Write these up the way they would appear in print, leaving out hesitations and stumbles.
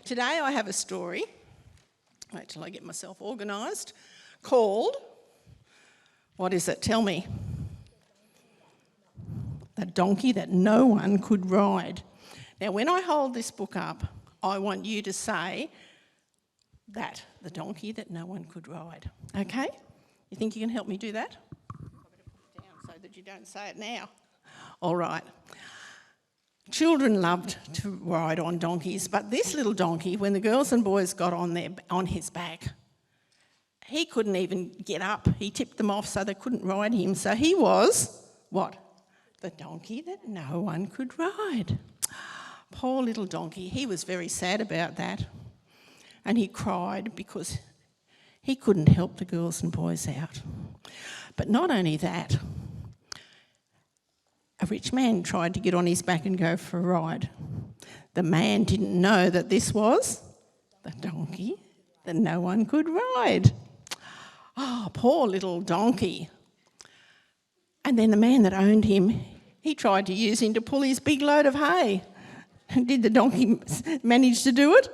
Today I have a story, wait till I get myself organised, called, what is it? Tell me. The donkey that no one could ride. Now when I hold this book up, I want you to say that, the donkey that no one could ride. Okay? You think you can help me do that? I've got to put it down so that you don't say it now. All right. Children loved to ride on donkeys, but this little donkey, when the girls and boys got on his back, he couldn't even get up. He tipped them off so they couldn't ride him. So he was, what? The donkey that no one could ride. Poor little donkey. He was very sad about that. And he cried because he couldn't help the girls and boys out. But not only that, a rich man tried to get on his back and go for a ride. The man didn't know that this was the donkey that no one could ride. Oh, poor little donkey. And then the man that owned him, he tried to use him to pull his big load of hay. Did the donkey manage to do it?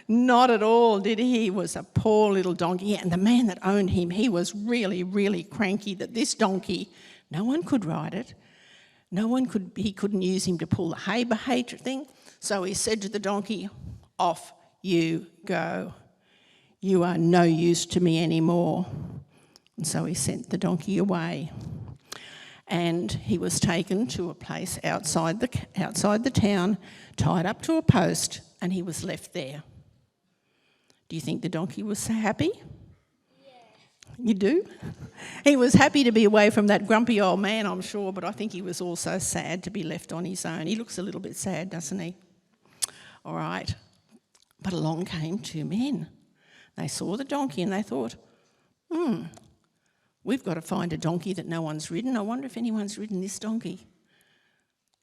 Not at all, did he? He was a poor little donkey. And the man that owned him, he was really, really cranky that this donkey, no one could ride it. He couldn't use him to pull the hay thing. So he said to the donkey, "Off you go. You are no use to me anymore." And so he sent the donkey away. And he was taken to a place outside the town, tied up to a post, and he was left there. Do you think the donkey was so happy? You do? He was happy to be away from that grumpy old man, I'm sure, but I think he was also sad to be left on his own. He looks a little bit sad, doesn't he? All right. But along came two men. They saw the donkey and they thought, we've got to find a donkey that no one's ridden. I wonder if anyone's ridden this donkey.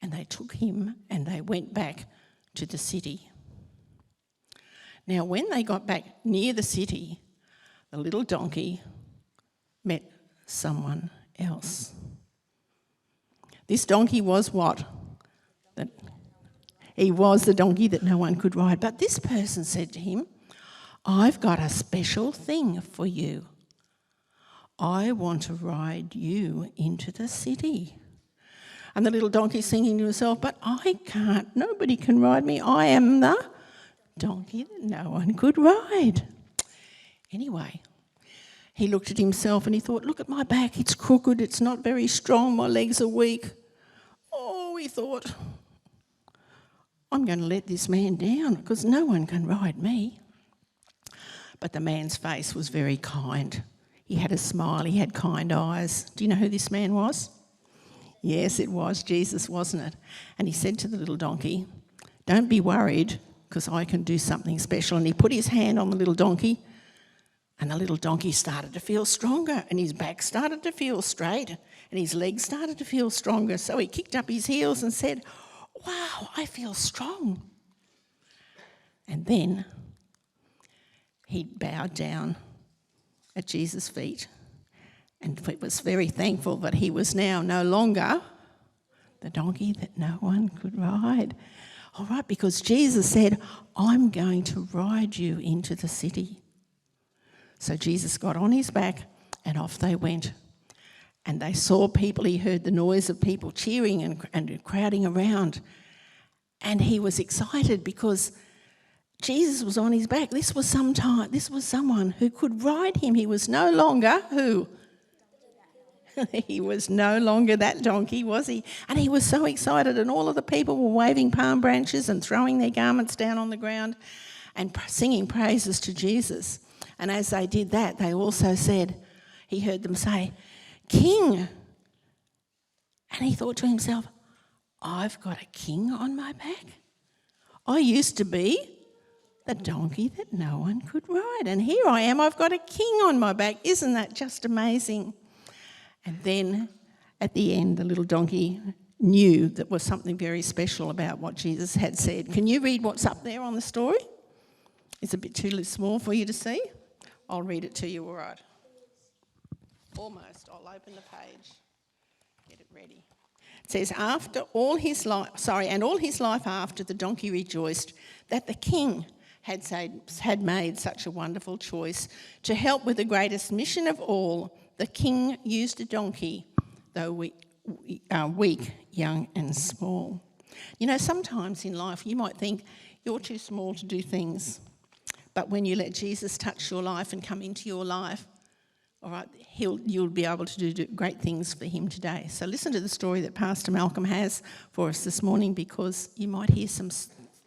And they took him and they went back to the city. Now, when they got back near the city, the little donkey met someone else. This donkey was what? He was the donkey that no one could ride. But this person said to him, "I've got a special thing for you. I want to ride you into the city." And the little donkey's thinking to himself, "But I can't. Nobody can ride me. I am the donkey that no one could ride." Anyway, he looked at himself and he thought, "Look at my back, it's crooked, it's not very strong, my legs are weak." Oh, he thought, "I'm going to let this man down because no one can ride me." But the man's face was very kind. He had a smile, he had kind eyes. Do you know who this man was? Yes, it was Jesus, wasn't it? And he said to the little donkey, "Don't be worried because I can do something special." And he put his hand on the little donkey. And the little donkey started to feel stronger and his back started to feel straight and his legs started to feel stronger. So he kicked up his heels and said, "Wow, I feel strong." And then he bowed down at Jesus' feet and was very thankful that he was now no longer the donkey that no one could ride. All right, because Jesus said, "I'm going to ride you into the city." So Jesus got on his back and off they went. And they saw people, he heard the noise of people cheering and crowding around. And he was excited because Jesus was on his back. This was someone who could ride him. He was no longer who? He was no longer that donkey, was he? And he was so excited and all of the people were waving palm branches and throwing their garments down on the ground and singing praises to Jesus. And as they did that, they also said, he heard them say, "King." And he thought to himself, "I've got a king on my back. I used to be the donkey that no one could ride. And here I am, I've got a king on my back. Isn't that just amazing?" And then at the end, the little donkey knew that was something very special about what Jesus had said. Can you read what's up there on the story? It's a bit too small for you to see. I'll read it to you, all right? Almost. I'll open the page. Get it ready. It says, and all his life after, the donkey rejoiced that the king had made such a wonderful choice. To help with the greatest mission of all, the king used a donkey, though weak, young and small. You know, sometimes in life you might think you're too small to do things, but when you let Jesus touch your life and come into your life, all right, you'll be able to do great things for him today. So listen to the story that Pastor Malcolm has for us this morning, because you might hear some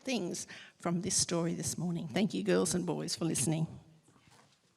things from this story this morning. Thank you, girls and boys, for listening.